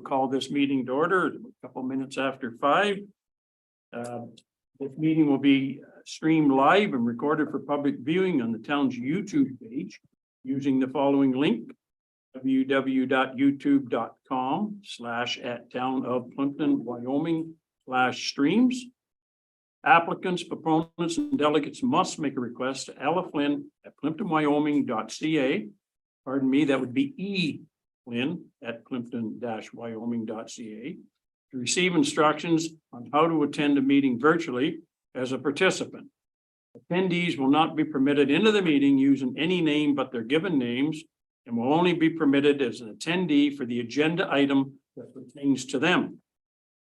Call this meeting to order a couple minutes after 5. This meeting will be streamed live and recorded for public viewing on the town's YouTube page using the following link: www.youtube.com/@town-of-Plympton-Wyoming/streams. Applicants, proponents, and delegates must make a request to Ella Flynn at Plympton-Wyoming.ca. Pardon me, that would be E. Flynn at Plympton-Wyoming.ca to receive instructions on how to attend a meeting virtually as a participant. Attendees will not be permitted into the meeting using any name but their given names and will only be permitted as an attendee for the agenda item that pertains to them.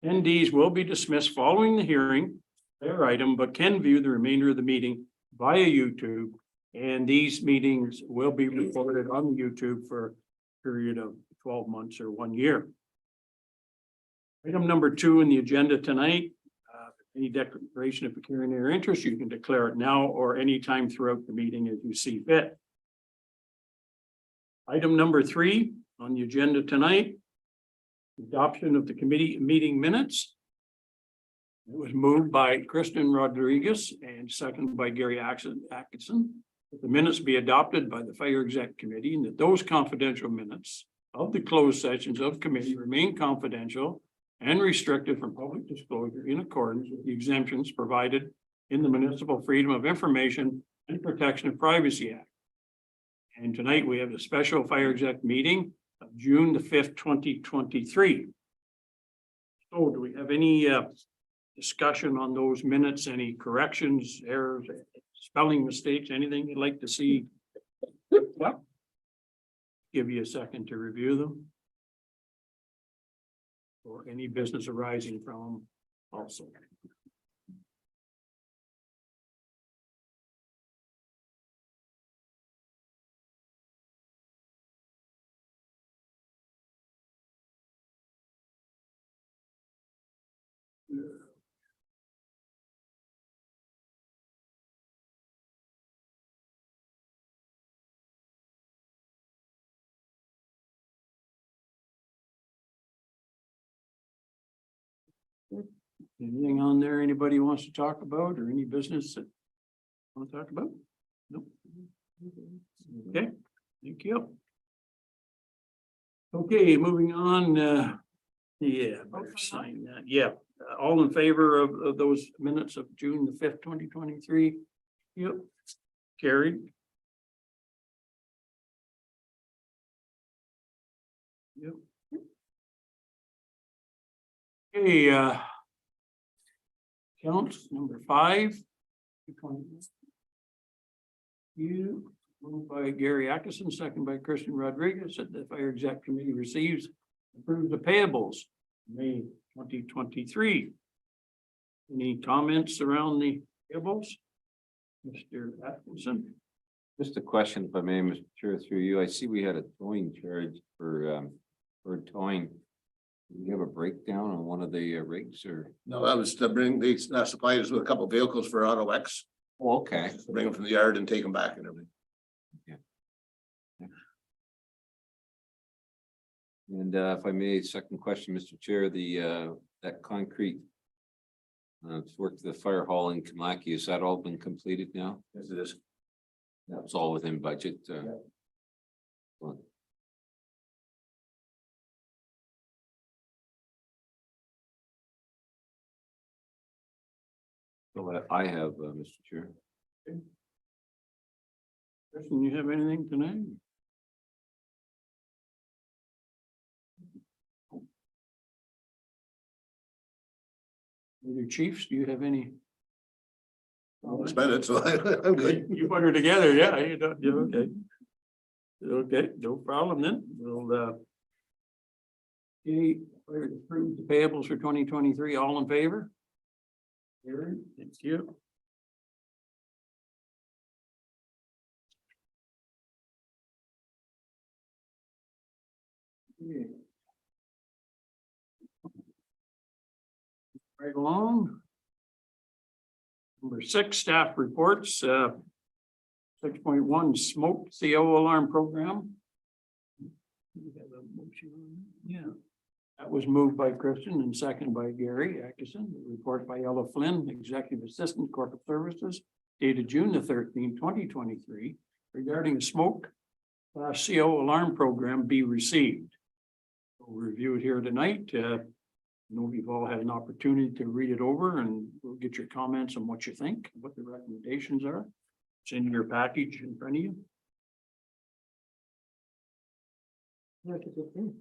Attendees will be dismissed following the hearing, their item, but can view the remainder of the meeting via YouTube. And these meetings will be recorded on YouTube for period of 12 months or 1 year. Item number 2 in the agenda tonight, any declaration of pecuniary interest, you can declare it now or anytime throughout the meeting as you see fit. Item number 3 on the agenda tonight, adoption of the committee meeting minutes. It was moved by Kristen Rodriguez and seconded by Gary Atkinson. That the minutes be adopted by the Fire Exec Committee and that those confidential minutes of the closed sessions of committee remain confidential and restricted from public disclosure in accordance with the exemptions provided in the Municipal Freedom of Information and Protection of Privacy Act. And tonight we have a special Fire Exec meeting of June the 5th, 2023. So do we have any discussion on those minutes? Any corrections, errors, spelling mistakes, anything you'd like to see? Well, give you a second to review them. Or any business arising from also. Anything on there anybody wants to talk about or any business that want to talk about? Nope. Okay, thank you. Okay, moving on. Yeah, better sign that. Yeah, all in favor of those minutes of June the 5th, 2023? Yep, carried. Yep. Okay, counts number 5. You, moved by Gary Atkinson, second by Kristen Rodriguez, that the Fire Exec Committee receives approves the payables May 2023. Any comments around the payables? Mr. Atkinson? Just a question, if I may, Mr. Chair, through you. I see we had a towing charge for towing. Do we have a breakdown on one of the rigs or? No, that was to bring, they supplied us with a couple of vehicles for Auto X. Oh, okay. Bring them from the yard and take them back and everything. And if I may, second question, Mr. Chair, that concrete work to the fire hall in Kamlaki, has that all been completed now? Yes, it is. That's all within budget. Well, so I have, Mr. Chair. Kristen, you have anything tonight? Your chiefs, do you have any? I'll spend it, so I'm good. You put her together, yeah, you're okay. Okay, no problem then. We'll approve the payables for 2023. All in favor? Carried. Thank you. Okay. Right along. Number 6, staff reports, 6.1 smoke CO alarm program. Yeah, That was moved by Kristen and seconded by Gary Atkinson. Report by Ella Flynn, Executive Assistant Corporate Services, dated June the 13th, 2023, regarding the smoke CO alarm program be received. We'll review it here tonight. I know you've all had an opportunity to read it over, and we'll get your comments on what you think, what the recommendations are. It's in your package in front of you. That's a good thing.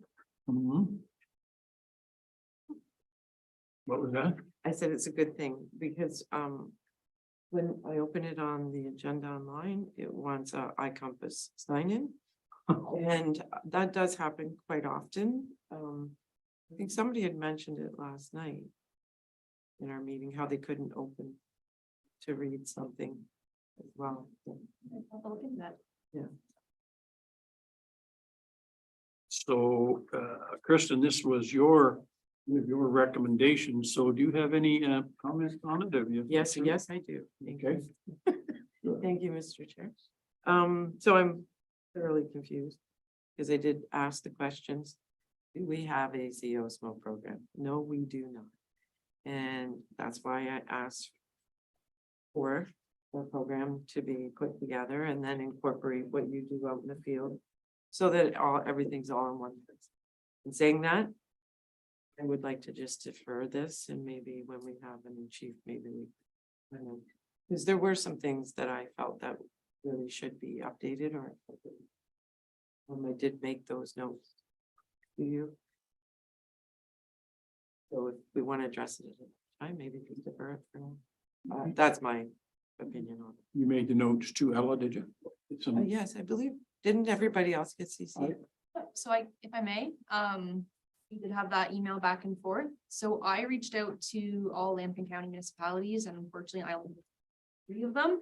What was that? I said it's a good thing because when I open it on the agenda online, it wants a iCompass sign in. And that does happen quite often. I think somebody had mentioned it last night in our meeting, how they couldn't open to read something as well. Yeah. So, Kristen, this was your recommendation. So do you have any comments on it? Have you? Yes, I do. Thank Okay. you. Thank you, Mr. Chair. So I'm thoroughly confused because I did ask the questions. Do we have a CO smoke program? No, we do not. And that's why I asked for the program to be put together and then incorporate what you do out in the field so that everything's all in one place. In saying that, I would like to just defer this and maybe when we have a new chief, maybe we, because there were some things that I felt that really should be updated or I did make those notes. Do you? So if we want to address it at a time, maybe we can defer it for now. That's my opinion on it. You made the notes to Ella, did you? Some- Yes, I believe, didn't everybody else get CC? So if I may, we did have that email back and forth. So I reached out to all Lambton County municipalities and unfortunately I only have 3 of them.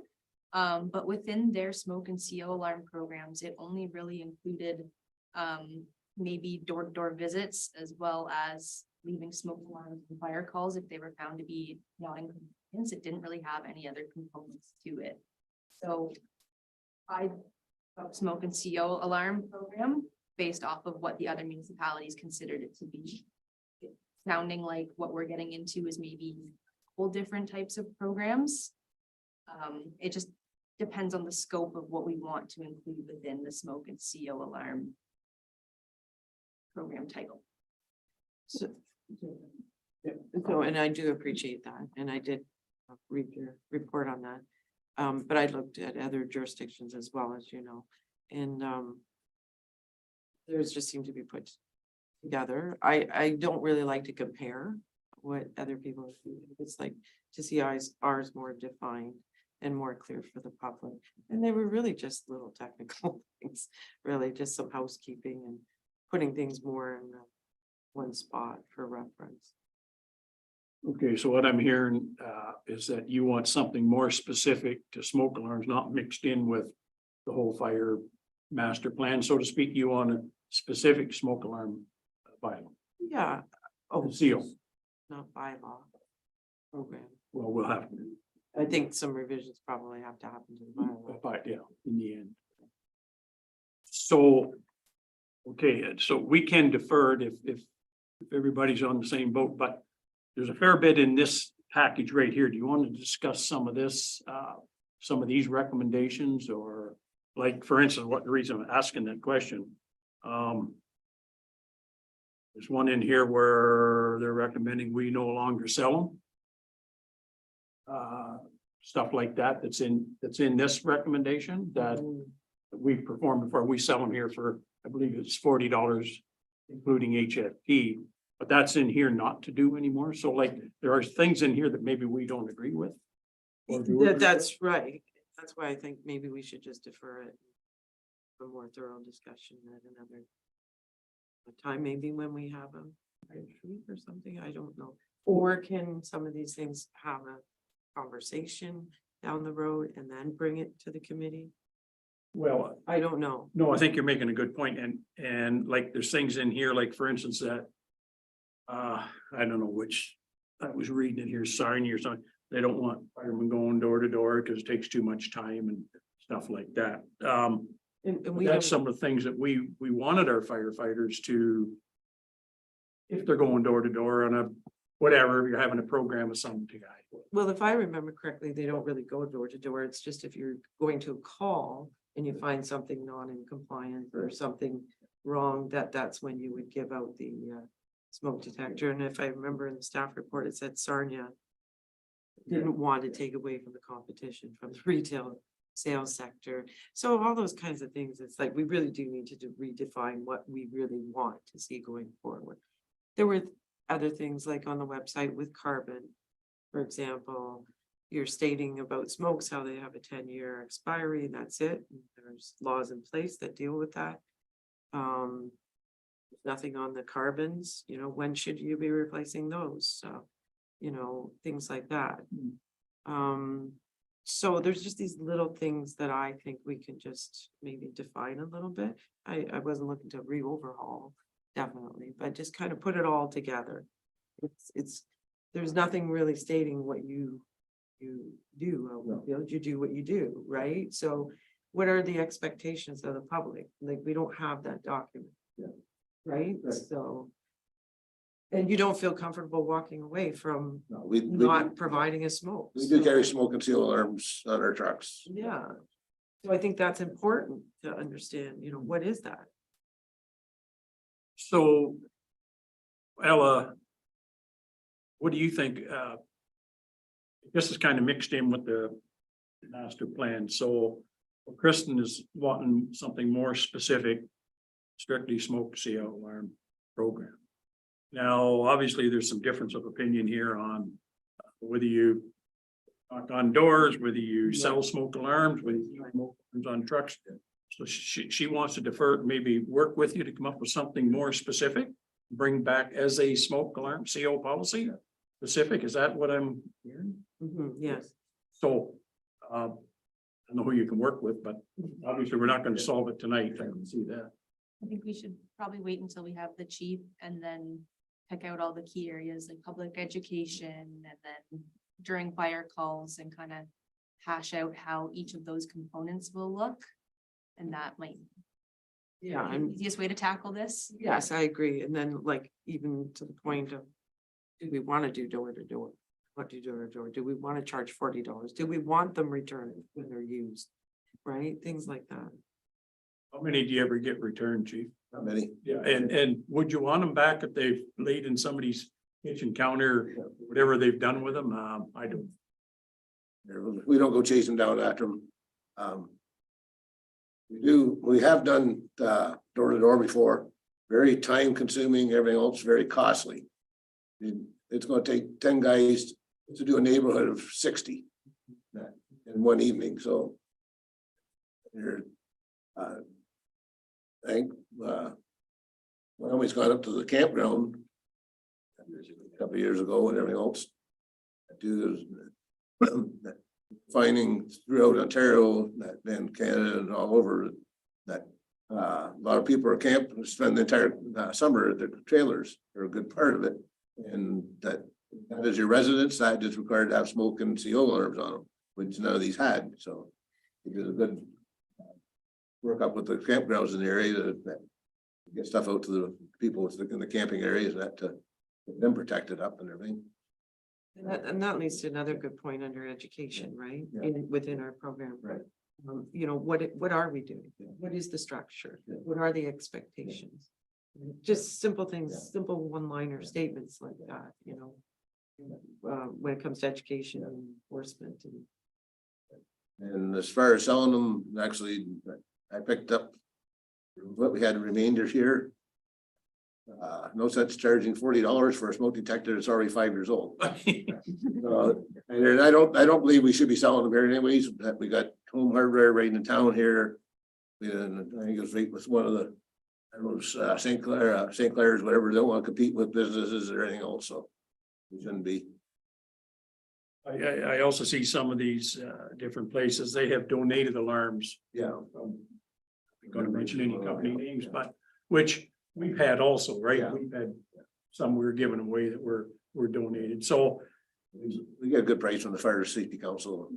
But within their smoke and CO alarm programs, it only really included maybe door-to-door visits as well as leaving smoke alarms and fire calls if they were found to be not in compliance. It didn't really have any other components to it. So I smoke and CO alarm program based off of what the other municipalities considered it to be. It's sounding like what we're getting into is maybe whole different types of programs. It just depends on the scope of what we want to include within the smoke and CO alarm program title. So, and I do appreciate that, and I did read your report on that. But I looked at other jurisdictions as well, as you know, and there's just seem to be put together. I don't really like to compare what other people do. It's like to see ours more defined and more clear for the public. And they were really just little technical things, really just some housekeeping and putting things more in one spot for reference. Okay, so what I'm hearing is that you want something more specific to smoke alarms, not mixed in with the whole fire master plan, so to speak. You want a specific smoke alarm bylaw. Yeah. Oh, Seal. not bylaw program. Well, we'll have, I think some revisions probably have to happen to the bylaw. but yeah, in the end. So, okay, so we can defer it if everybody's on the same boat, but there's a fair bit in this package right here. Do you want to discuss some of this, some of these recommendations, or like, for instance, what the reason I'm asking that question? There's one in here where they're recommending we no longer sell them. Stuff like that, that's in this recommendation that we performed before. We sell them here for, I believe it's $40, including HFT. But that's in here not to do anymore. So like, there are things in here that maybe we don't agree with. Or do agree with. That's right. That's why I think maybe we should just defer it for more thorough discussion at another time, maybe when we have a retreat or something. I don't know. Or can some of these things have a conversation down the road and then bring it to the committee? Well, I don't know. no, I think you're making a good point, and like, there's things in here, like, for instance, that. I don't know which, I was reading it here, Sarnia or something. They don't want firemen going door to door because it takes too much time and stuff like that. And we That's some of the things that we wanted our firefighters to if they're going door to door on a, whatever, if you're having a program with some guy. Well, if I remember correctly, they don't really go door to door. It's just if you're going to a call and you find something non in compliance or something wrong, that's when you would give out the smoke detector. And if I remember in the staff report, it said Sarnia didn't want to take away from the competition from the retail sales sector. So all those kinds of things, it's like, we really do need to redefine what we really want to see going forward. There were other things like on the website with carbon, for example, you're stating about smokes, how they have a 10-year expiry, and that's it. There's laws in place that deal with that. Nothing on the carbons, when should you be replacing those? So, things like that. So there's just these little things that I think we can just maybe define a little bit. I wasn't looking to overhaul, definitely, but just kind of put it all together. There's nothing really stating what you do, you do what you do, right? So what are the expectations of the public? Like, we don't have that document. Yeah. Right? So. And you don't feel comfortable walking away from No, we not providing a smoke. do So, carry smoke and seal alarms on our trucks. yeah. So I think that's important to understand, what is that? So, Ella, what do you think? This is kind of mixed in with the master plan. So Kristen is wanting something more specific, strictly smoke CO alarm program. Now, obviously, there's some difference of opinion here on whether you knock on doors, whether you sell smoke alarms, whether you use smoke alarms on trucks. So she wants to defer, maybe work with you to come up with something more specific, bring back as a smoke alarm CO policy specific. Is that what I'm hearing? Yes. So, I don't know who you can work with, but obviously we're not going to solve it tonight. I can see that. I think we should probably wait until we have the chief and then pick out all the key areas like public education and then during fire calls and kind of hash out how each of those components will look. And that might be Yeah, the easiest way to tackle this. yes, I agree. And then like, even to the point of, do we want to do door to door? What do door to door? Do we want to charge $40? Do we want them returned when they're used? Right? Things like that. How many do you ever get returned, chief? Not many. Yeah, and would you want them back if they've laid in somebody's kitchen counter, whatever they've done with them? I don't. We don't go chasing down after them. We have done door to door before, very time consuming, everything else very costly. It's gonna take 10 guys to do a neighborhood of 60 in one evening, so. I think, when we got up to the campground a couple of years ago and everything else. Finding throughout Ontario and Canada and all over that a lot of people are camping, spend the entire summer at their trailers, are a good part of it. And that is your residence, that is required to have smoke and CO alarms on them, which none of these had, so. It did a good work up with the campgrounds in the area that get stuff out to the people in the camping areas that to get them protected up and everything. And that leads to another good point under education, right? Yeah. Within our program. Right. What are we doing? Yeah. What is the structure? Yeah. What are the expectations? Just simple things, Yeah. simple one-liner statements like that, when it comes to education and enforcement and. And as far as selling them, actually, I picked up what we had remainder here. No sense charging $40 for a smoke detector that's already 5 years old. And I don't believe we should be selling them here anyways. That we got Home Hardware right in town here. And I think it's right with one of the, I don't know, St. Clair's, whatever. They don't want to compete with businesses or anything else, so we shouldn't be. I also see some of these different places, they have donated alarms. Yeah. I'm not gonna mention any company names, but which we've had also, right? Yeah. We've had some we're giving away that were donated, so. We get a good price from the Fire Safety Council.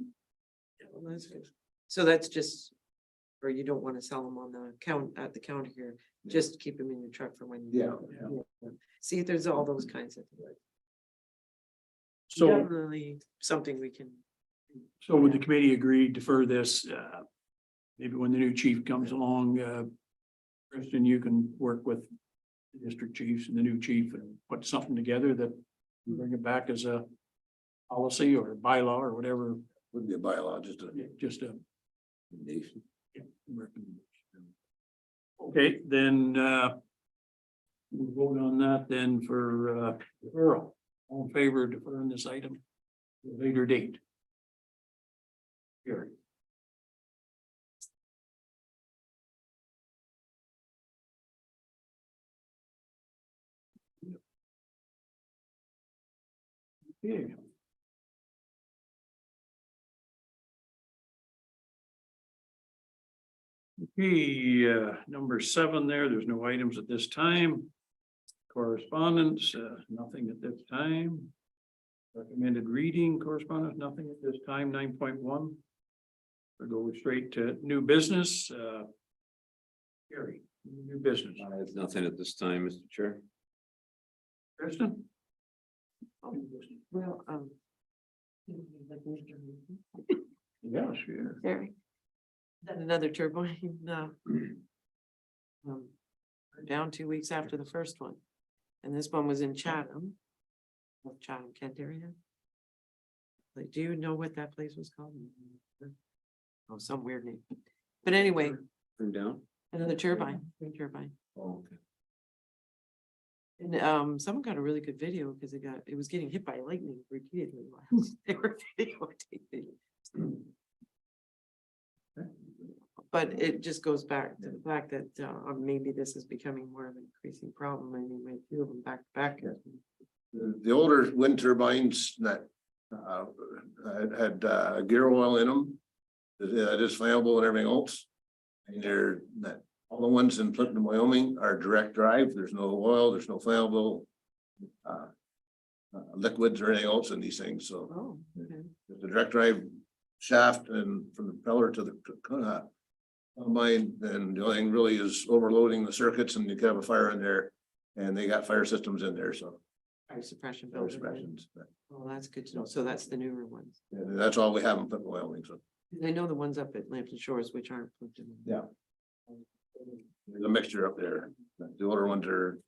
Well, that's good. So that's just, or you don't want to sell them on the at the counter here. just keep them in your truck for when. Yeah. See, there's all those kinds of things. So, Definitely something we can. so would the committee agree, defer this, maybe when the new chief comes along, Kristen, you can work with the district chiefs and the new chief and put something together that you bring it back as a policy or bylaw or whatever, Wouldn't be a bylaw, just a Nation. recommendation. Okay, then, we'll vote on that then for, deferral. All in favor of deferring this item to a later date? Here. Okay. Okay, number 7 there's no items at this time. Correspondence, nothing at this time. Recommended reading correspondence, nothing at this time, 9.1. We'll go straight to new business, Gary, new business. I have nothing at this time, Mr. Chair. Kristen? Well, Yeah, sure. Terry. Then another turbine, down 2 weeks after the first one. And this one was in Chatham. Chatham, Kent area. Like, do you know what that place was called? Oh, some weird name. But anyway, Turn down. another turbine, wind turbine. Oh, okay. And someone got a really good video because it was getting hit by lightning repeatedly while they were videotaping. But it just goes back to the fact that maybe this is becoming more of an increasing problem. I mean, we feel them back to back. The older wind turbines that had gear oil in them. It is flammable and everything else. And they're that all the ones in Plympton-Wyoming are direct drive. There's no oil, there's no flammable liquids or anything else in these things. So Oh, okay. the direct drive shaft and from the propeller to the turbine, then the only thing really is overloading the circuits and you can have a fire in there. And they got fire systems in there, so Fire suppression. fire built in. suppressions. Oh, that's good to know. So that's the newer ones. And that's all we have in Plympton-Wyoming, so. I know the ones up at Lambton Shores, which aren't. Plimpton. Yeah. There's a mixture up there. The older ones are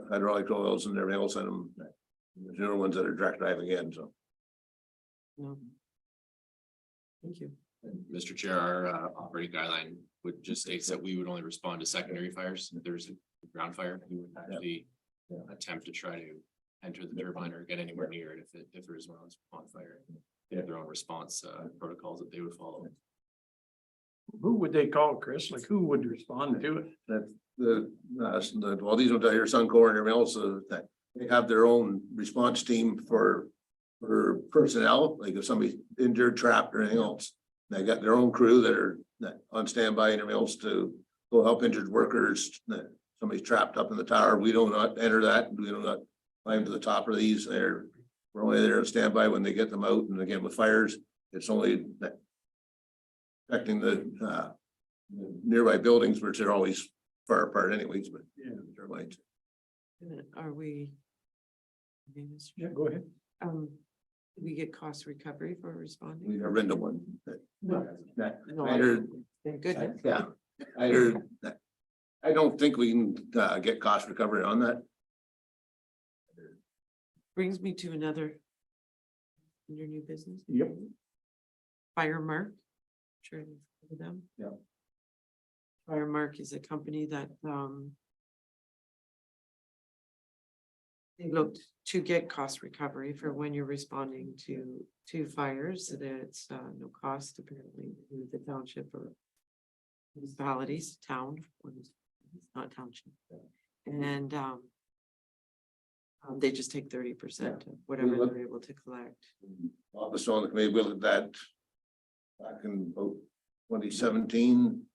hydraulic oils and everything else in them. The newer ones that are direct drive again, so. No. Thank you. Mr. Chair, our operating guideline would just states that we would only respond to secondary fires. If there's a ground fire, we would actually Yeah. attempt to try to enter the turbine or get anywhere near it if there is one on fire. They have their own response protocols that they would follow. Who would they call, Chris? Like, who would respond to it? That well, these ones out here, Suncor and everything else, that they have their own response team for personnel, like if somebody's injured, trapped or anything else. They got their own crew that are on standby and everything else to go help injured workers. That somebody's trapped up in the tower. We do not enter that. We do not climb to the top of these. We're only there on standby when they get them out. And again, with fires, it's only that affecting the nearby buildings, which are always far apart anyways, but Yeah. turbines. Are we? Okay, Mr. Yeah, go ahead. Do we get cost recovery for responding? We never into one. No. No, I heard, thank goodness. yeah, I heard that. I don't think we can get cost recovery on that. Brings me to another. Under new business, Yep. Firemark. Sure, you've heard of them. Yeah. Firemark is a company that, they looked to get cost recovery for when you're responding to fires, so that it's no cost apparently to the township or municipalities, town, it's not township. And they just take 30% of whatever look- they're able to collect. Office on the committee, we looked at that back in about 2017,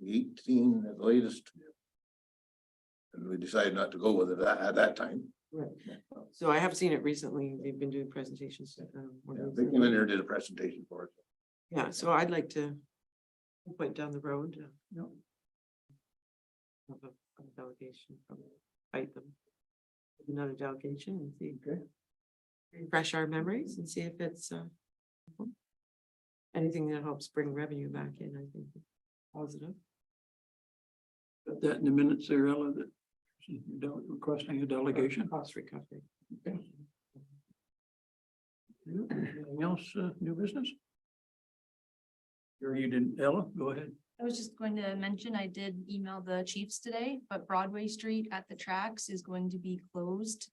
18 at the latest. And we decided not to go with it at that time. Right. So I have seen it recently. They've been doing presentations. More Yeah, They recently. came in there and did a presentation for it. Yeah, so I'd like to point down the road. have a delegation from, fight them. Another delegation and see. Refresh our memories and see if it's, anything that helps bring revenue back in, I think, is positive. Got that in the minutes there, Ella, that she's requesting a delegation. Cost recovery. Anything else, new business? Or you didn't, Ella, go ahead. I was just going to mention, I did email the chiefs today, but Broadway Street at the tracks is going to be closed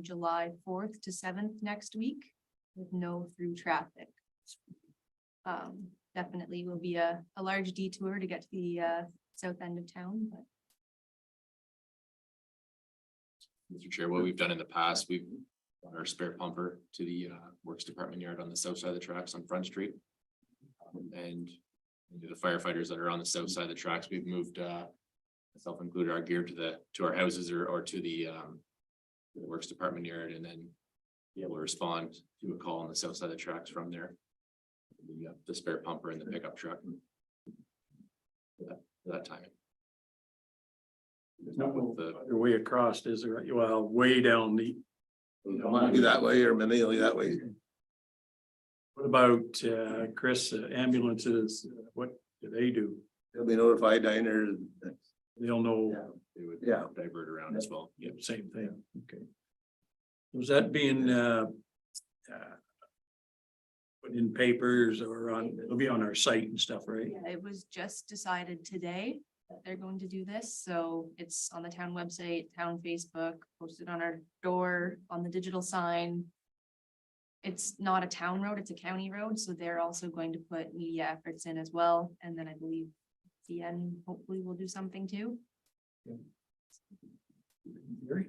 July 4th to 7th next week with no through traffic. Definitely will be a large detour to get to the south end of town, but Mr. Chair, what we've done in the past, we've brought our spare pumper to the Works Department yard on the south side of the tracks on Front Street. And the firefighters that are on the south side of the tracks, we've moved myself included our gear to our houses or to the Works Department yard, and then be able to respond to a call on the south side of the tracks from there. The spare pumper and the pickup truck. For that timing. Not with the your way across, is there? Well, way down the. Be that way or Manili that way. What about, Chris, ambulances? What do they do? They'll be notified down there. They'll know, They would Yeah. divert around as well. yeah, same thing. Okay. Was that being, put in papers or on, it'll be on our site and stuff, right? yeah, it was just decided today that they're going to do this. So it's on the town website, town Facebook, posted on our door, on the digital sign. It's not a town road, it's a county road, so they're also going to put media efforts in as well. And then I believe CN hopefully will do something too. Gary?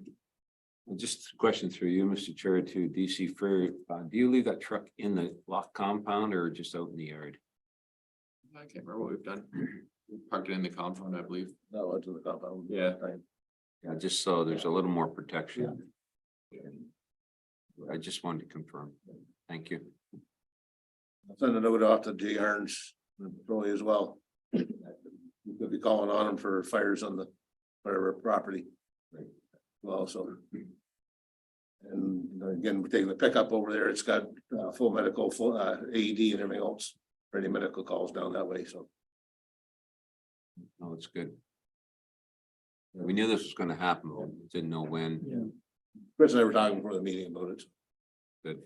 Just a question through you, Mr. Chair, to DC for, do you leave that truck in the lock compound or just out in the yard? I can't remember what we've done. We parked it in the compound, I believe. No, into the compound. Yeah. Yeah, just so there's a little more protection. I just wanted to confirm. Thank you. I'll send a note off to Jay Harns, employee as well. You could be calling on him for fires on the whatever property. Well, so. And again, we're taking the pickup over there. It's got full medical, full AED and everything else. For any medical calls down that way, so. Oh, it's good. We knew this was gonna happen, but didn't know when. Yeah. Chris and I were talking before the meeting about it. Good.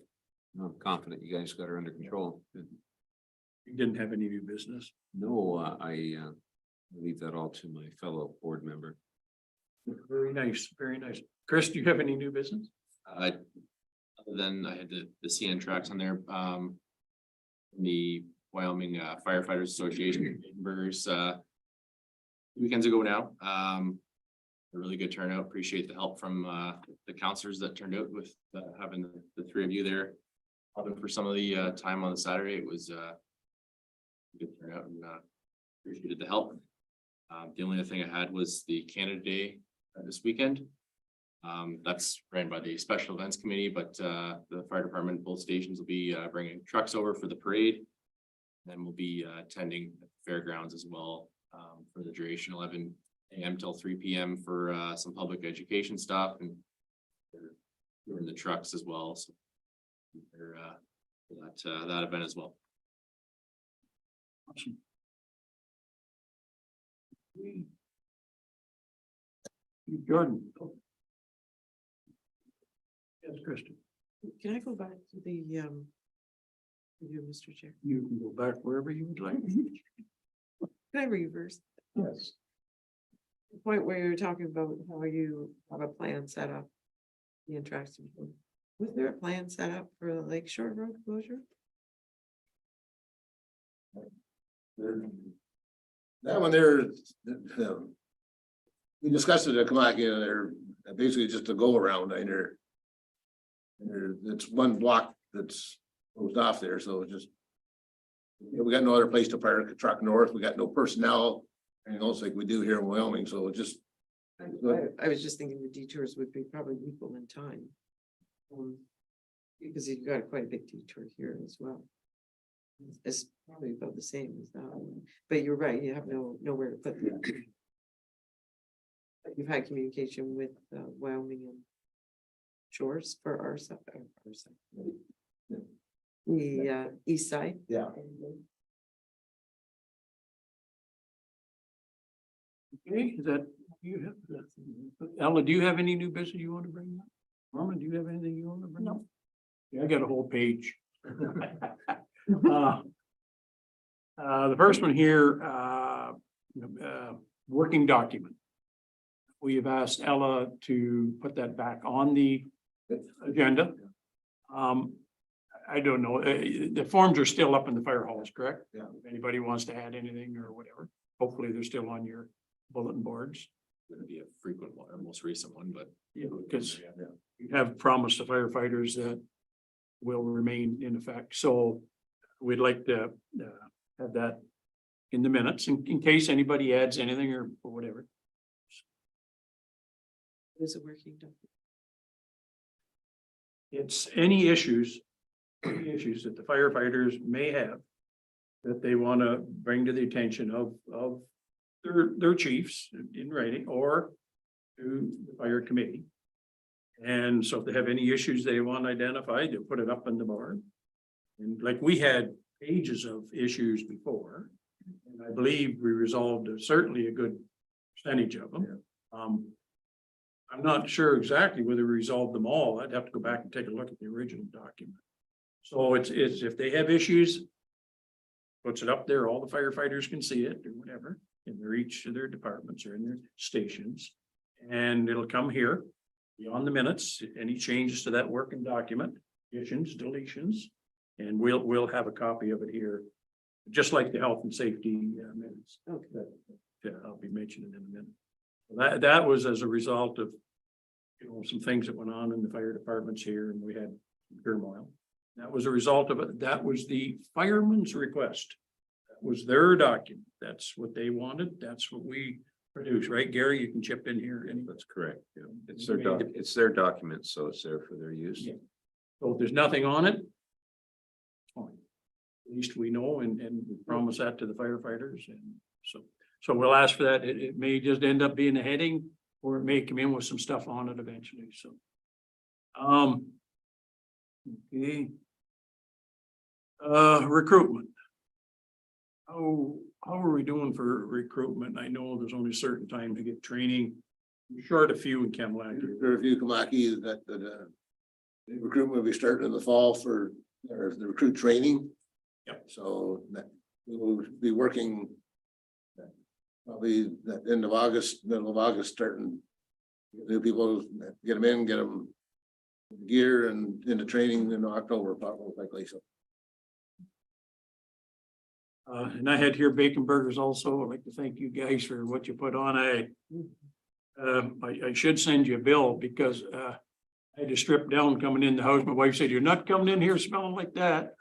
I'm confident you guys got her under control. Good. You didn't have any new business. No, I leave that all to my fellow board member. Very nice, very nice. Chris, do you have any new business? Other than I had the CN tracks on there, the Wyoming Firefighters Association members, weekends ago now. A really good turnout. Appreciate the help from the counselors that turned out with having the three of you there. Helping for some of the time on the Saturday. It was a good turnout and appreciated the help. The only other thing I had was the Canada Day this weekend. That's ran by the Special Events Committee, but the fire department, both stations will be bringing trucks over for the parade. Then we'll be attending at the fairgrounds as well for the duration 11 a.m. till 3 p.m. for some public education stuff, and they're doing the trucks as well. So they're that event as well. Awesome. Jordan. Yes, Kristen, Can I go back to the, you, Mr. Chair? you can go back wherever you would like. Can I reverse? Yes. The point where you were talking about how you have a plan set up. The interactive. Was there a plan set up for the Lake Shore Road closure? That one there, we discussed it at Kamaki, and they're basically just a go around in there. It's one block that's closed off there, so it just. We got no other place to park a truck north. We got no personnel, and else like we do here in Wyoming, so it just. I was just thinking the detours would be probably equal in time. Because you've got quite a big detour here as well. It's probably about the same as that one, but you're right, you have nowhere to put that. You've had communication with Wyoming and Shores for our side, the east side. Yeah. Okay, is that, you have, Ella, do you have any new business you want to bring up? Norman, do you have anything you want to bring up? Yeah, I got a whole page. The first one here, working document. We have asked Ella to put that back on the agenda. I don't know, the forms are still up in the fire halls, correct? Yeah. If anybody wants to add anything or whatever, hopefully they're still on your bulletin boards. Gonna be a frequent one, or most recent one, but. Yeah, because you have promised the firefighters that will remain in effect, so we'd like to have that in the minutes in case anybody adds anything or whatever. Is a working document. It's any issues that the firefighters may have that they want to bring to the attention of their chiefs in writing or to the fire committee. And so if they have any issues they want identified, they'll put it up on the board. And like we had pages of issues before, and I believe we resolved certainly a good percentage of them. I'm not sure exactly whether we resolved them all. I'd have to go back and take a look at the original document. So it's if they have issues, puts it up there, all the firefighters can see it or whatever, in each of their departments or in their stations. And it'll come here, beyond the minutes, any changes to that working document, additions, deletions. And we'll have a copy of it here, just like the health and safety minutes. Okay. That I'll be mentioning in a minute. That was as a result of, some things that went on in the fire departments here, and we had turmoil. That was a result of it. That was the fireman's request. That was their document. That's what they wanted. That's what we produced, right? Gary, you can chip in here. That's correct. Yeah. It's their document, so it's there for their use. Yeah. So if there's nothing on it, fine. At least we know and we promise that to the firefighters, and so we'll ask for that. It may just end up being a heading, or it may come in with some stuff on it eventually, so. Okay. Recruitment. How are we doing for recruitment? I know there's only a certain time to get training. We're short a few in Camelot. There are a few Kamaki that the recruitment will be starting in the fall for the recruit training. Yep. So that we will be working probably that end of August, middle of August, starting new people, get them in, get them gear and into training in October, probably likely. So And I had here bacon burgers also. I'd like to thank you guys for what you put on. I should send you a bill because I had to strip down coming in the house. My wife said, "You're not coming in here smelling like that."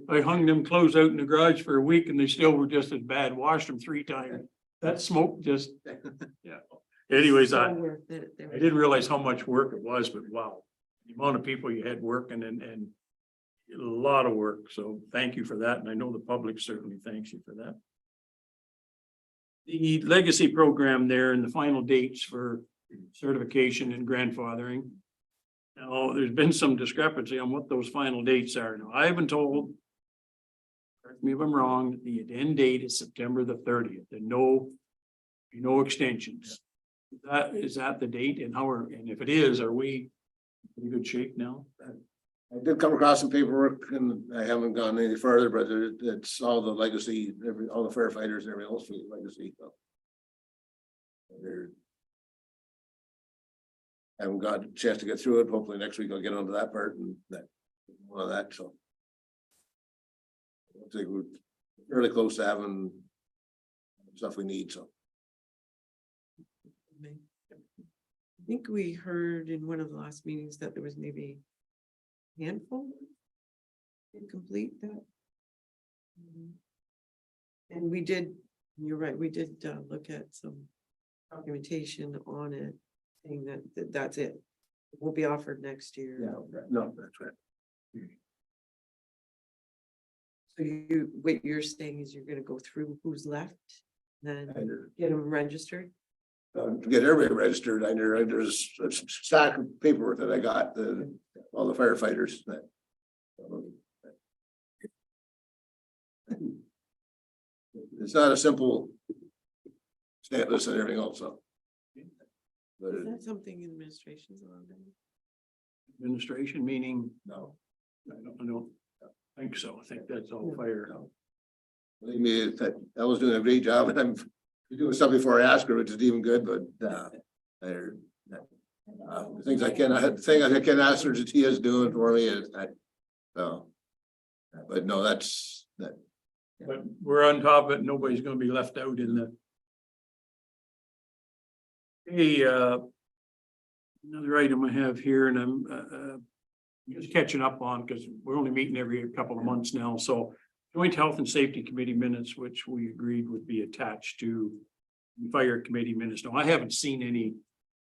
I hung them clothes out in the garage for a week and they still were just as bad. Washed them 3 times. That smoke just, yeah. Anyways, I didn't realize how much work it was, but wow. The amount of people you had working and a lot of work. So thank you for that. And I know the public certainly thanks you for that. The legacy program there and the final dates for certification and grandfathering. Now, there's been some discrepancy on what those final dates are. Now, I've been told, correct me if I'm wrong, the end date is September the 30th and no extensions. Is that the date, and and if it is, are we in good shape now? I did come across some paperwork and I haven't gone any further, but it's all the legacy, all the firefighters and everything else for the legacy. So haven't got a chance to get through it. Hopefully next week I'll get onto that part and one of that, so. I think we're fairly close to having stuff we need, so. I think we heard in one of the last meetings that there was maybe a handful to complete that. And we did, you're right, we did look at some documentation on it, saying that that's it. It will be offered next year. Yeah, no, that's right. So what you're saying is you're gonna go through who's left, then get them registered? to get everybody registered, there's a stack of paperwork that I got, all the firefighters that. It's not a simple stamp list and everything also. But Is that something administration's allowed to do? Administration meaning, no, I don't think so. I think that's all fire. believe me, I was doing a great job and I'm doing stuff before I asked her, which is even good, but the things I can, the thing I can ask her that she is doing for me is that, so. But no, that's that. But we're on top of it. Nobody's gonna be left out in the. Hey, another item I have here and I'm just catching up on because we're only meeting every couple of months now, so. Joint Health and Safety Committee minutes, which we agreed would be attached to Fire Committee minutes. Now, I haven't seen any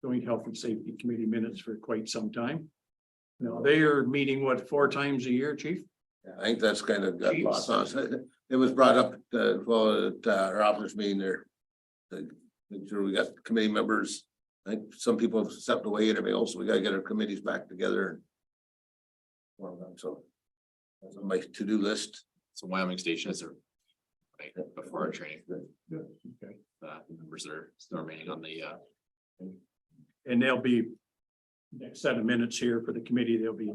Joint Health and Safety Committee minutes for quite some time. Now, they are meeting, what, 4 times a year, Chief? I think that's kind of got lost on us. It was brought up, well, at our officers meeting there. To make sure we got committee members. I think some people have stepped away and everything else, so we gotta get our committees back together. So that's on my to-do list. So Wyoming Station is there. Right, before our training, Okay. members that are still remaining on the, And there'll be next set of minutes here for the committee, there'll be.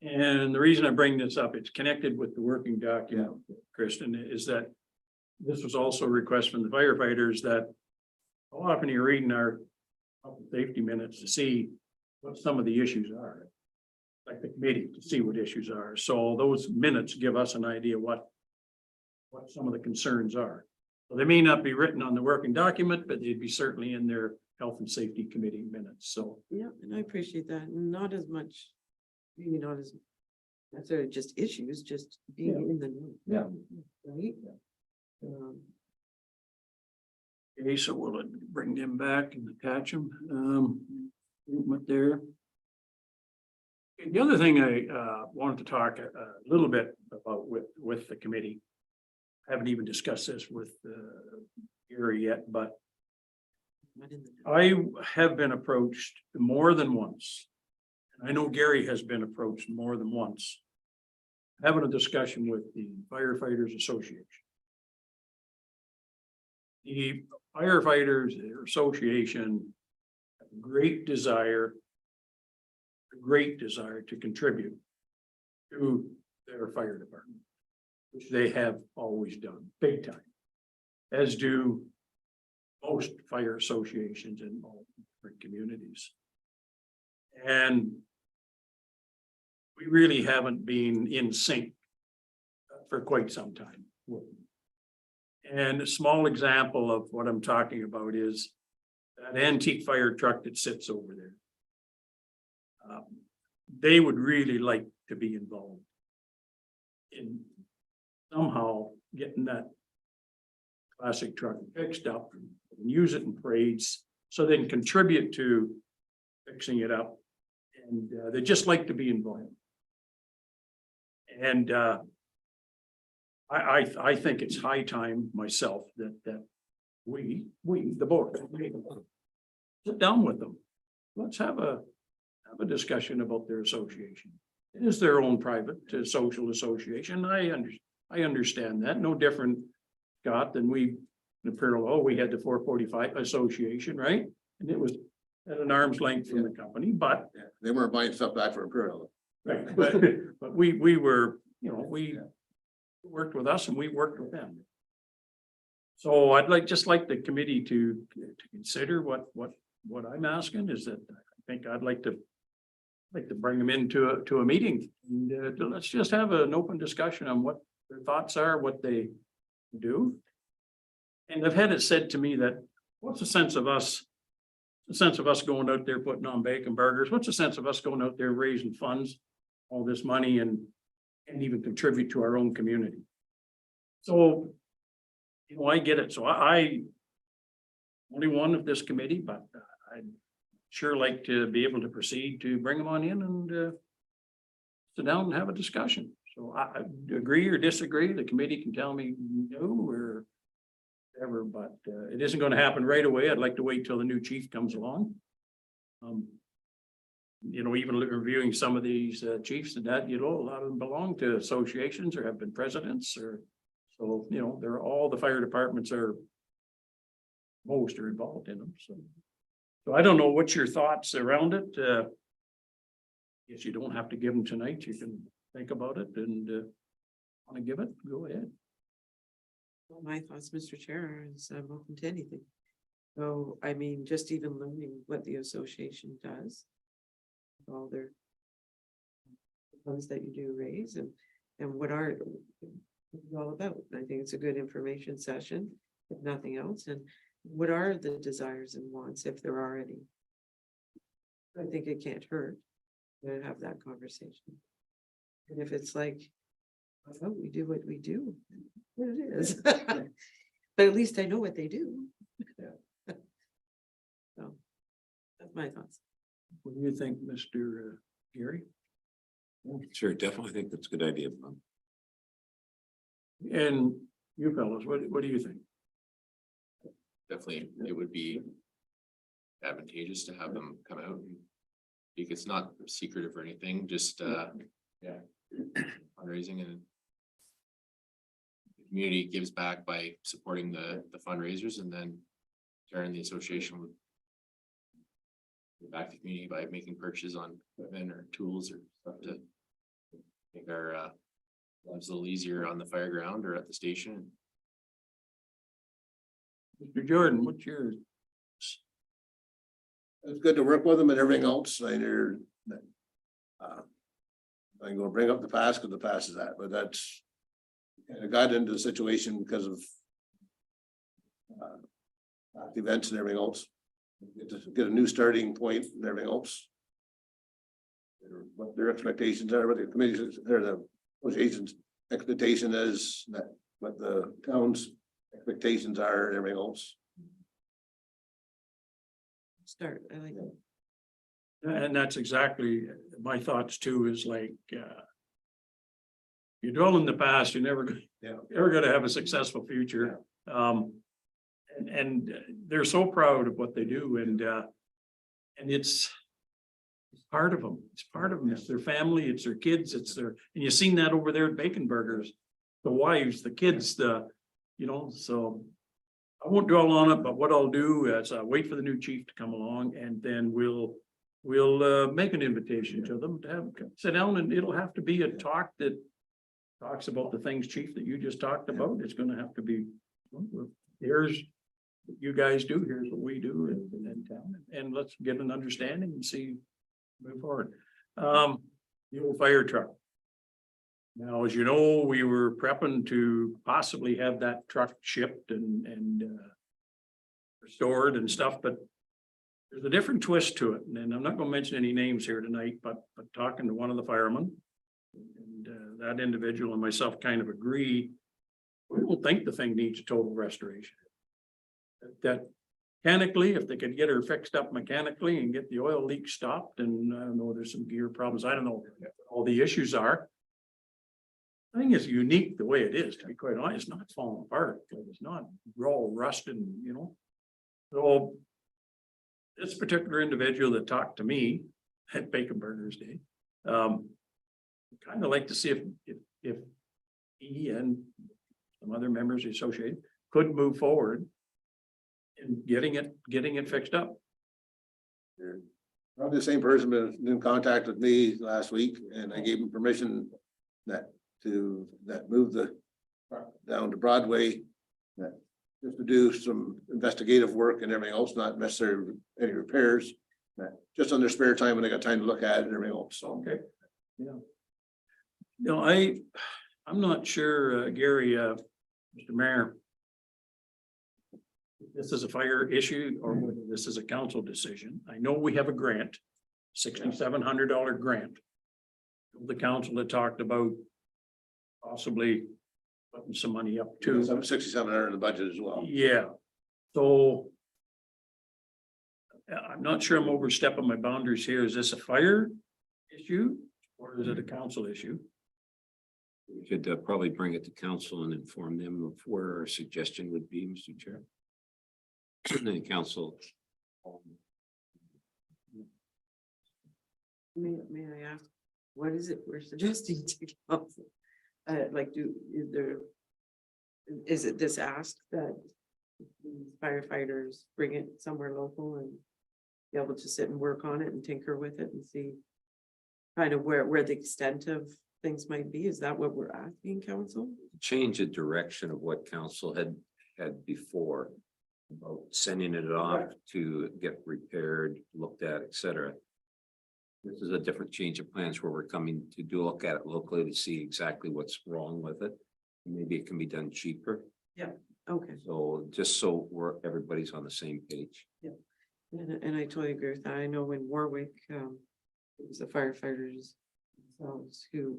And the reason I bring this up, it's connected with the working document, Kristen, is that this was also a request from the firefighters that how often you're reading our health and safety minutes to see what some of the issues are. Like the committee to see what issues are. So those minutes give us an idea what some of the concerns are. So they may not be written on the working document, but they'd be certainly in their health and safety committee minutes. So Yeah, and I appreciate that. Not as much, maybe not as necessarily just issues, just being in the know. Yeah. Right? okay, so we'll bring them back and attach them. Movement there. The other thing I wanted to talk a little bit about with the committee. I haven't even discussed this with Gary yet, but Not in the know. I have been approached more than once. And I know Gary has been approached more than once. Having a discussion with the Firefighters Association. The Firefighters Association have a great desire to contribute to their fire department, which they have always done, big time. As do most fire associations in all different communities. And we really haven't been in sync for quite some time. And a small example of what I'm talking about is that antique fire truck that sits over there. They would really like to be involved in somehow getting that classic truck fixed up and use it in parades so they can contribute to fixing it up. And they just like to be involved. And I think it's high time myself that we, the board, sit down with them. Let's have a discussion about their association. It is their own private social association. I understand that. No different, Scott, than we, in parallel, we had the 445 association, right? And it was at an arm's length from the company, but. Yeah, they weren't buying stuff back for Imperial. Right, but we were, we worked with us and we worked with them. So I'd just like the committee to consider what I'm asking is that I think I'd like to bring them into a meeting and let's just have an open discussion on what their thoughts are, what they do. And I've had it said to me that, what's the sense of us going out there putting on bacon burgers? What's the sense of us going out there raising funds, all this money and even contribute to our own community? So, I get it. So I only one of this committee, but I'd sure like to be able to proceed to bring them on in and sit down and have a discussion. So I agree or disagree. The committee can tell me no or Ever, but it isn't gonna happen right away. I'd like to wait till the new chief comes along. You know, even reviewing some of these chiefs and that, you know, a lot of them belong to associations or have been presidents or. So, you know, they're all the fire departments are. Most are involved in them, so. So I don't know what's your thoughts around it. Guess you don't have to give them tonight. You can think about it and want to give it, go ahead. Well, my thoughts, Mr. Chair, is I'm open to anything. So, I mean, just even learning what the association does. All their funds that you do raise and what are it all about. I think it's a good information session, if nothing else, and what are the desires and wants, if there are any. I think it can't hurt to have that conversation. And if it's like, oh, we do what we do, what it is. But at least I know what they do. So that's my thoughts. What do you think, Mr. Gary? Sure, definitely think that's a good idea. Bob. And you fellows, what do you think? Definitely, it would be advantageous to have them come out and speak. It's not secretive or anything, just fundraising, and the community gives back by supporting the fundraisers, and then turn the association would give back to the community by making purchases on equipment or tools or stuff to make our lives a little easier on the fire ground or at the station. Mr. Jordan, what's your? It's good to work with them and everything else. I hear that. I'm gonna bring up the past because the past is that, but that's. I got into the situation because of. Events and everything else. Get a new starting point and everything else. What their expectations are, what the committees or the association's expectation is, that what the town's expectations are and everything else. Start, I like it. And that's exactly my thoughts too, is like, you dwell in the past, you're never gonna have a successful future. And they're so proud of what they do and it's part of them. It's part of them. It's their family, it's their kids, it's their, and you've seen that over there at Bacon Burgers. The wives, the kids, you know, so I won't dwell on it, but what I'll do is wait for the new chief to come along and then we'll make an invitation to them to have sit down, and it'll have to be a talk that talks about the things, chief, that you just talked about. It's gonna have to be, here's what you guys do, here's what we do in town, and let's get an understanding and see, move forward. The old fire truck. Now, as you know, we were prepping to possibly have that truck shipped and restored and stuff, but there's a different twist to it, and I'm not gonna mention any names here tonight, but talking to one of the firemen, and that individual and myself kind of agree, we don't think the thing needs a total restoration. That mechanically, if they could get her fixed up mechanically and get the oil leak stopped, and I don't know, there's some gear problems, I don't know what all the issues are. I think it's unique the way it is, to be quite honest. It's not falling apart, like it's not raw rusted, you know. So this particular individual that talked to me at Bacon Burgers Day, kind of like to see if he and some other members of the association could move forward in getting it fixed up. Probably the same person been in contact with me last week, and I gave him permission that move the down to Broadway. That just to do some investigative work and everything else, not necessarily any repairs. That just on their spare time when they got time to look at it and everything else. So Okay. Yeah. No, I'm not sure, Gary, Mr. Mayor. If this is a fire issue or whether this is a council decision. I know we have a grant, $6,700 grant. The council had talked about possibly putting some money up to. 6,700 in the budget as well. Yeah, so. I'm not sure I'm overstepping my boundaries here. Is this a fire issue or is it a council issue? We could probably bring it to council and inform them of where our suggestion would be, Mr. Chair. And then council. May I ask, what is it we're suggesting to council? Is it this ask that firefighters bring it somewhere local and be able to sit and work on it and tinker with it and see kind of where the extent of things might be? Is that what we're asking council? Change the direction of what council had before. About sending it off to get repaired, looked at, et cetera. This is a different change of plans where we're coming to look at it locally to see exactly what's wrong with it. Maybe it can be done cheaper. Okay, So just so everybody's on the same page. and I totally agree with that. I know in Warwick, it was the firefighters themselves who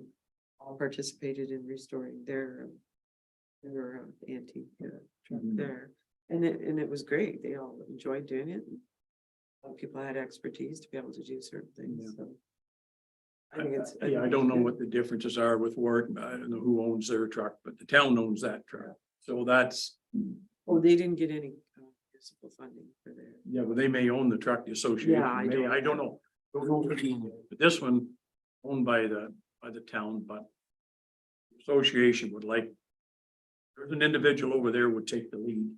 all participated in restoring their antique truck there. And it was great. They all enjoyed doing it. A lot of people had expertise to be able to do certain things, so. I think it's. Yeah, I don't know what the differences are with Warwick. I don't know who owns their truck, but the town owns that truck. So that's, Oh, they didn't get any municipal funding for their. yeah, but they may own the truck, the association. Yeah, I may, don't- I don't know. But this one owned by the town, but association would like, there's an individual over there would take the lead.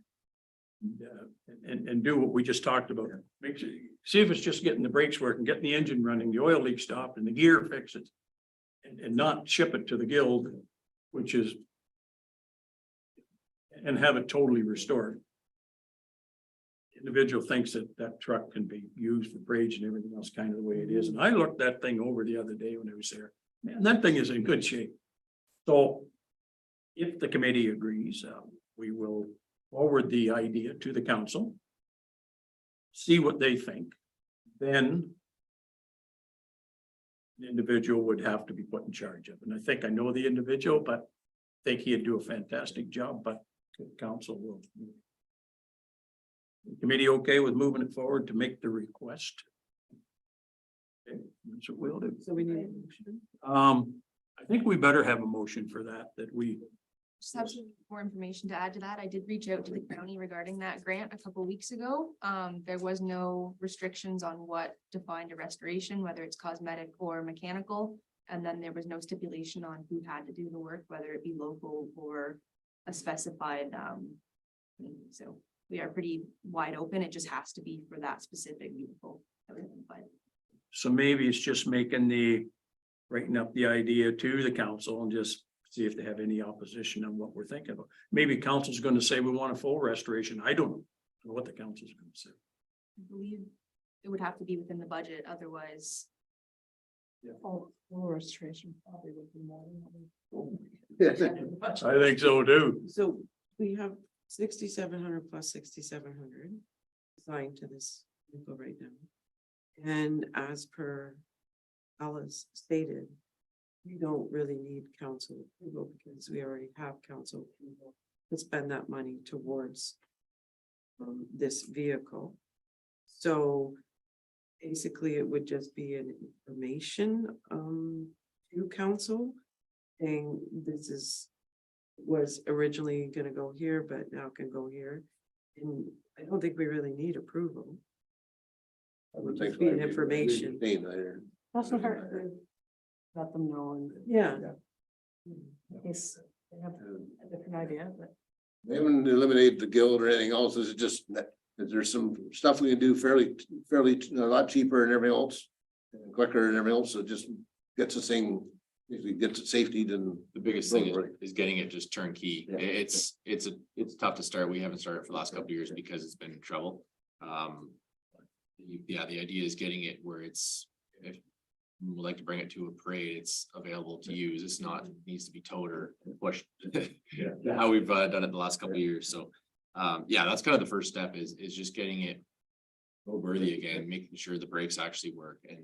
And do what we just talked about. Make sure, see if it's just getting the brakes working, getting the engine running, the oil leak stopped and the gear fixed. And not ship it to the guild, which is. And have it totally restored. Individual thinks that truck can be used for bridge and everything else kind of the way it is. And I looked that thing over the other day when I was there. Man, that thing is in good shape. So. If the committee agrees, we will forward the idea to the council. See what they think, then. The individual would have to be put in charge of, and I think I know the individual, but I think he'd do a fantastic job, but the council will. The committee okay with moving it forward to make the request? Okay, that's what we'll do. So we need a motion. I think we better have a motion for that we. Just have some more information to add to that. I did reach out to the county regarding that grant a couple weeks ago. There was no restrictions on what defined a restoration, whether it's cosmetic or mechanical. And then there was no stipulation on who had to do the work, whether it be local or a specified. So we are pretty wide open. It just has to be for that specific vehicle. So maybe it's just writing up the idea to the council and just see if they have any opposition on what we're thinking about. Maybe council's gonna say we want a full restoration. I don't know what the council's gonna say. I believe it would have to be within the budget, otherwise. Full restoration probably would be more Yeah. I think so too. So we have 6,700 plus 6,700 assigned to this vehicle right now. And as per Alice stated, we don't really need council approval because we already have council approval to spend that money towards this vehicle. So basically, it would just be an information to council saying this was originally gonna go here, but now can go here. And I don't think we really need approval. I would think. Be an information. Doesn't hurt to let them know and Yeah. in case they have a different idea, but. We haven't eliminated the guild or anything else. This is just that there's some stuff we can do fairly a lot cheaper and everything else. And quicker and everything else. So it just gets this thing, if we get to safety, then. The biggest thing is getting it just turnkey. Yeah. It's tough to start. We haven't started for the last couple of years because it's been in trouble. Yeah, the idea is getting it where it's, if we would like to bring it to a parade, it's available to use. It's not, it needs to be towed or pushed. How we've done it the last couple of years. So, yeah, that's kind of the first step is just getting it roadworthy again, making sure the brakes actually work and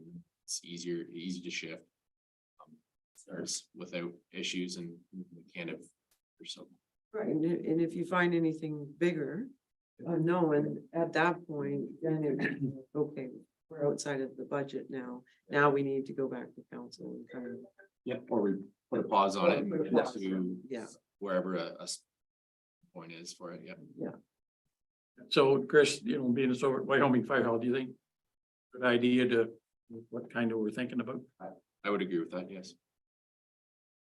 it's easy to shift. Starts without issues and kind of or something. Right, and if you find anything bigger, no, and at that point, then it, okay, we're outside of the budget now. Now we need to go back to council and kind of. Yeah, or we put a pause on it Pause. to Yeah. wherever point is for it, yeah. So Chris, you know, being this over at Wyoming Fire Hall, do you think? Good idea to, what kind of we're thinking about? I would agree with that, yes.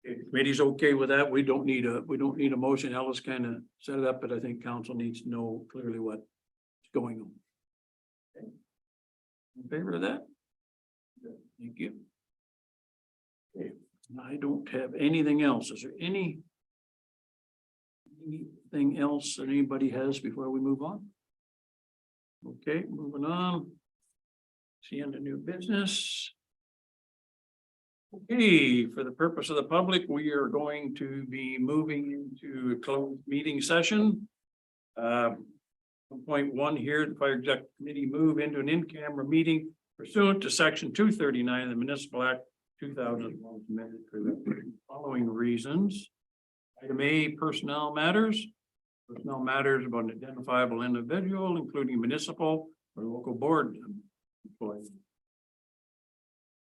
If the committee's okay with that, we don't need a motion. Alice kind of set it up, but I think council needs to know clearly what's going on. Okay. In favor of that? Thank you. Okay, I don't have anything else. Is there anything else that anybody has before we move on? Okay, moving on. See under new business. Okay, for the purpose of the public, we are going to be moving into a closed meeting session. 1.1 here, the Fire Executive Committee move into an in-camera meeting pursuant to section 239 of the Municipal Act 2001 amended for the following reasons. Item A, personnel matters. Personnel matters about an identifiable individual, including municipal or local board employees.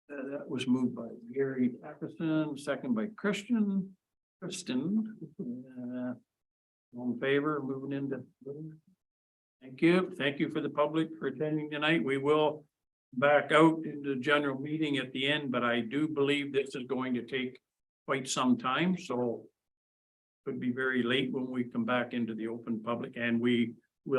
That was moved by Gary Atkinson, second by Kristen. All in favor of moving into. Thank you. Thank you for the public for attending tonight. We will back out into the general meeting at the end, but I do believe this is going to take quite some time, so could be very late when we come back into the open public, and we